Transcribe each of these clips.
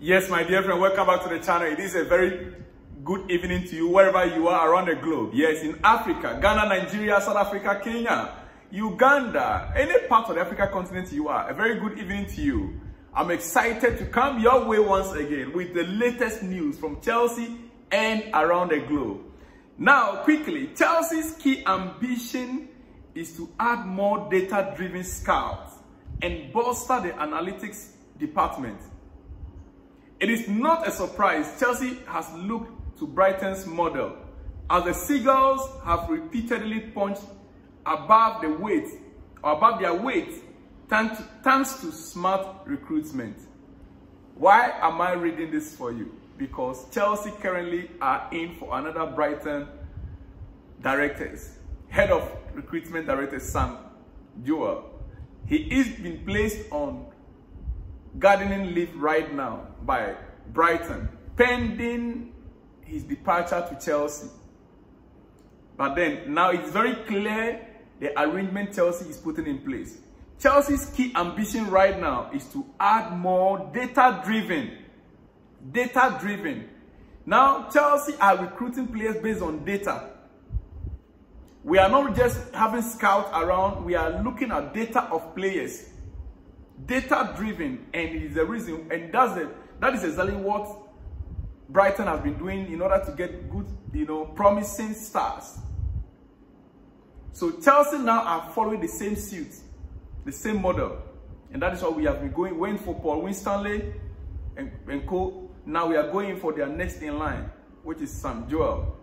Yes, my dear friend, welcome back to the channel. It is a very good evening to you wherever you are around the globe. Yes, in Africa, Ghana, Nigeria, South Africa, Kenya, Uganda, any part of the African continent you are, a very good evening to you. I'm excited to come your way once again with the latest news from Chelsea and around the globe. Now, quickly, Chelsea's key ambition is to add more data-driven scouts and bolster the analytics department. It is not a surprise Chelsea has looked to Brighton's model, as the Seagulls have repeatedly punched above their weight thanks to smart recruitment. Why am I reading this for you? Because Chelsea currently are in for another Brighton directors. Head of recruitment director Sam Joel. He is being placed on gardening leave right now by Brighton, pending his departure to Chelsea. But then, now it's very clear the arrangement Chelsea is putting in place. Chelsea's key ambition right now is to add more data-driven. Now, Chelsea are recruiting players based on data. We are not just having scouts around, we are looking at data of players. Data-driven, and it is the reason, and that is exactly what Brighton has been doing in order to get good, promising stars. So Chelsea now are following the same suit, the same model, and that is why we have been going for Paul Winstanley and co. Now we are going for their next in line, which is Sam Joel.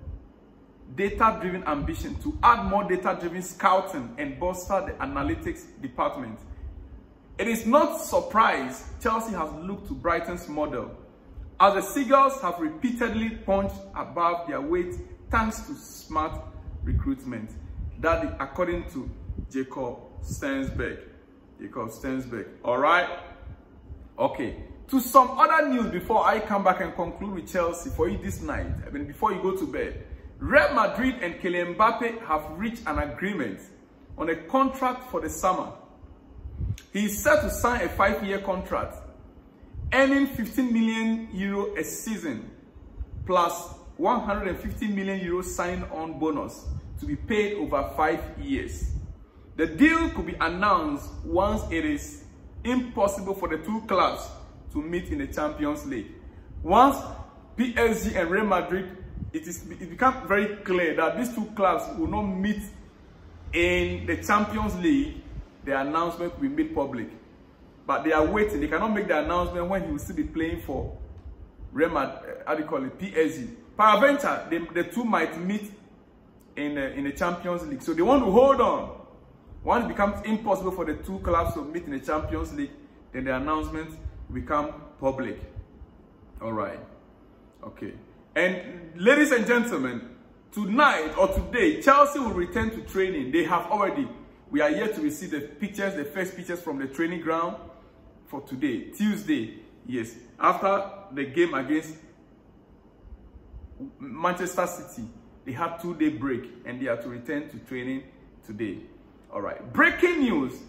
Data-driven ambition to add more data-driven scouting and bolster the analytics department. It is not surprise Chelsea has looked to Brighton's model, as the Seagulls have repeatedly punched above their weight thanks to smart recruitment. That is according to Jacob Stensberg. All right? Okay. To some other news before I come back and conclude with Chelsea for you this night, before you go to bed. Real Madrid and Kylian Mbappe have reached an agreement on a contract for the summer. He is set to sign a 5-year contract, earning 15 million euro a season, plus 150 million euro sign-on bonus to be paid over 5 years. The deal could be announced once it is impossible for the two clubs to meet in the Champions League. Once PSG and Real Madrid, it becomes very clear that these two clubs will not meet in the Champions League, the announcement will be made public. But they are waiting. They cannot make the announcement when he will still be playing for Real Madrid, PSG. Peradventure, the two might meet in the Champions League. So they want to hold on. Once it becomes impossible for the two clubs to meet in the Champions League, then the announcement will become public. All right. Okay. And ladies and gentlemen, tonight or today, Chelsea will return to training. They have already. We are yet to receive the pictures, the first pictures from the training ground for today, Tuesday. Yes, after the game against Manchester City, they had 2-day break and they are to return to training today. All right. Breaking news.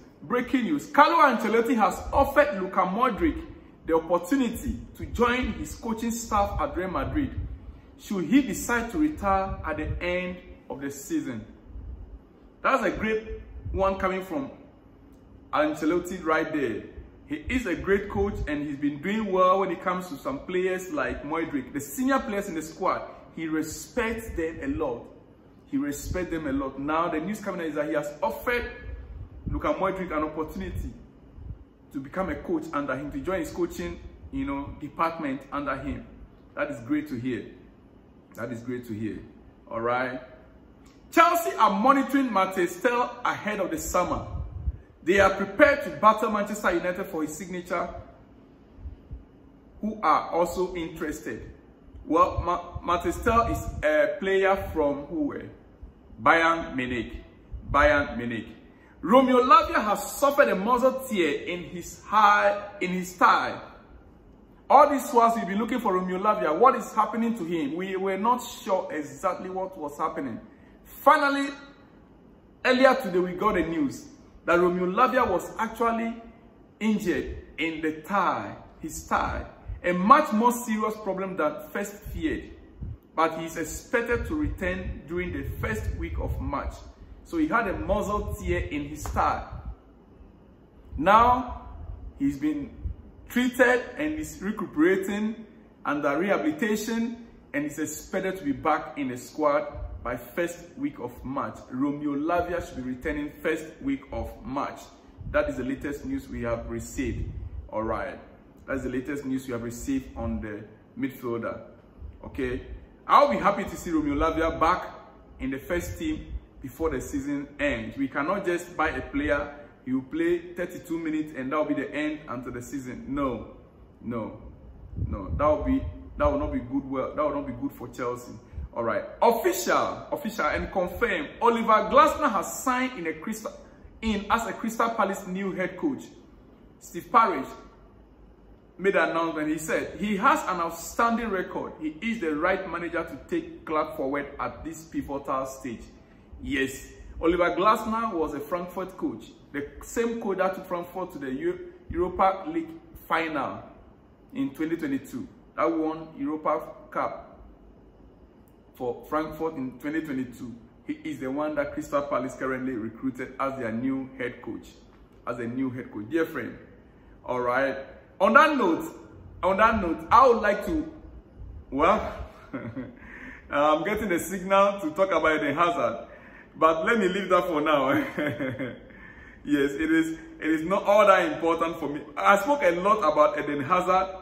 Carlo Ancelotti has offered Luka Modric the opportunity to join his coaching staff at Real Madrid, should he decide to retire at the end of the season. That's a great one coming from Ancelotti right there. He is a great coach and he's been doing well when it comes to some players like Modric. The senior players in the squad, he respects them a lot. Now the news coming out is that he has offered Luka Modric an opportunity to become a coach under him, to join his coaching, department under him. That is great to hear. All right. Chelsea are monitoring Matthias Tel ahead of the summer. They are prepared to battle Manchester United for his signature, who are also interested. Well, Matthias Tel is a player from Bayern Munich. Romeo Lavia has suffered a muscle tear in his thigh. All these while we've been looking for Romeo Lavia. What is happening to him? We were not sure exactly what was happening. Finally, earlier today we got the news that Romeo Lavia was actually injured in the thigh, his thigh, a much more serious problem than first feared. But he is expected to return during the first week of March. So he had a muscle tear in his thigh. Now he's been treated and is recuperating under rehabilitation, and is expected to be back in the squad by first week of March. Romeo Lavia should be returning first week of March. That is the latest news we have received. All right, that's the latest news we have received on the midfielder. Okay, I'll be happy to see Romeo Lavia back in the first team before the season ends. We cannot just buy a player, he will play 32 minutes and that will be the end until the season. No, that will not be good. Well, that will not be good for Chelsea. All right, official and confirmed. Oliver Glasner has signed as a Crystal Palace new head coach. Steve Parish made an announcement. He said he has an outstanding record. He is the right manager to take club forward at this pivotal stage. Yes, Oliver Glasner was a Frankfurt coach, the same coach that took Frankfurt to the Europa League final in 2022. That won Europa Cup for Frankfurt in 2022. He is the one that Crystal Palace currently recruited as their new head coach. Dear friend. All right. On that note, I would like to, well, I'm getting a signal to talk about Eden Hazard, but let me leave that for now. Yes, it is not all that important for me. I spoke a lot about Eden Hazard.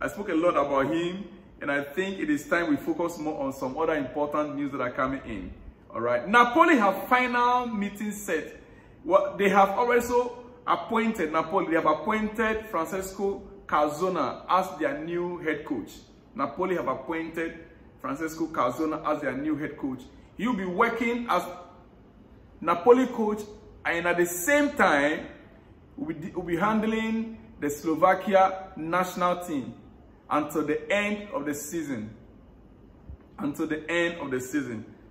I spoke a lot about him, and I think it is time we focus more on some other important news that are coming in. All right, Napoli have final meeting set. Well, they have also appointed They have appointed Francesco Calzona as their new head coach. Napoli have appointed Francesco Calzona as their new head coach. He will be working as Napoli coach, and at the same time, will be handling the Slovakia national team until the end of the season.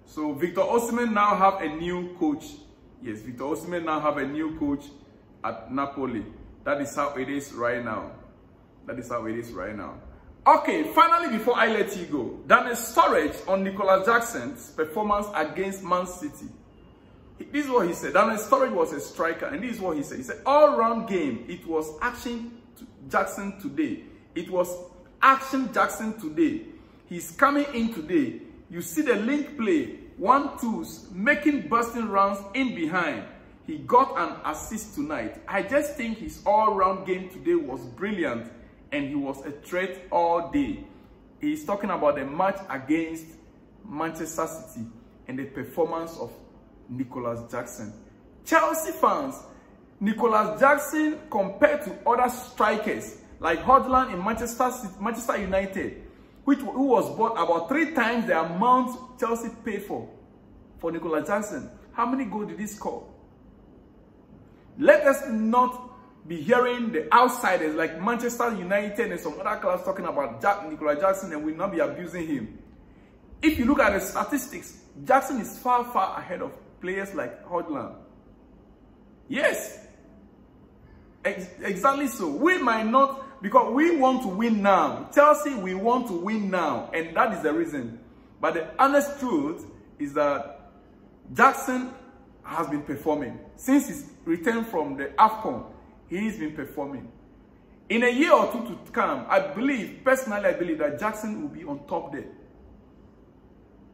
So Victor Osimhen now have a new coach. Yes, Victor Osimhen now have a new coach at Napoli. That is how it is right now. Okay, finally, before I let you go, Daniel Sturridge on Nicolas Jackson's performance against Man City. This is what he said. Daniel Sturridge was a striker, and this is what he said. He said, all-round game, it was action Jackson today. He's coming in today. You see the link play, 1-2s, making busting runs in behind. He got an assist tonight. I just think his all-round game today was brilliant, and he was a threat all day. He's talking about the match against Manchester City and the performance of Nicolas Jackson. Chelsea fans, Nicolas Jackson compared to other strikers like Hodgland in Manchester United, who was bought about 3 times the amount Chelsea paid for Nicolas Jackson. How many goals did he score? Let us not be hearing the outsiders like Manchester United and some other clubs talking about Nicolas Jackson and will not be abusing him. If you look at the statistics, Jackson is far ahead of players like Hodgland. Yes, exactly so. We might not, because we want to win now. Chelsea, we want to win now, and that is the reason. But the honest truth is that Jackson has been performing. Since his return from the AFCON, he's been performing. In a year or two to come, personally I believe that Jackson will be on top there.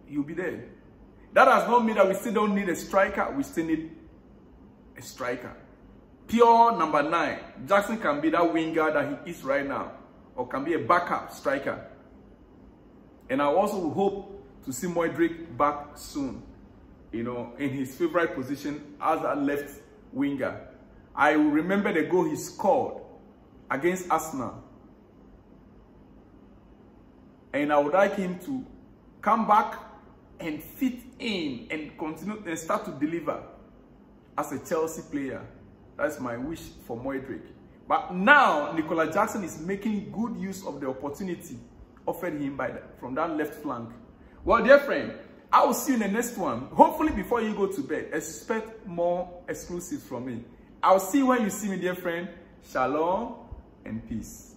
He'll be there. That does not mean that we still don't need a striker. We still need a striker. Pure number 9. Jackson can be that winger that he is right now, or can be a backup striker. And I also hope to see Modric back soon, in his favorite position as a left winger. I will remember the goal he scored against Arsenal. And I would like him to come back and fit in and continue and start to deliver as a Chelsea player. That's my wish for Modric. But now Nicolas Jackson is making good use of the opportunity offered him from that left flank. Well, dear friend, I will see you in the next one. Hopefully before you go to bed, expect more exclusives from me. I'll see you when you see me, dear friend. Shalom and peace.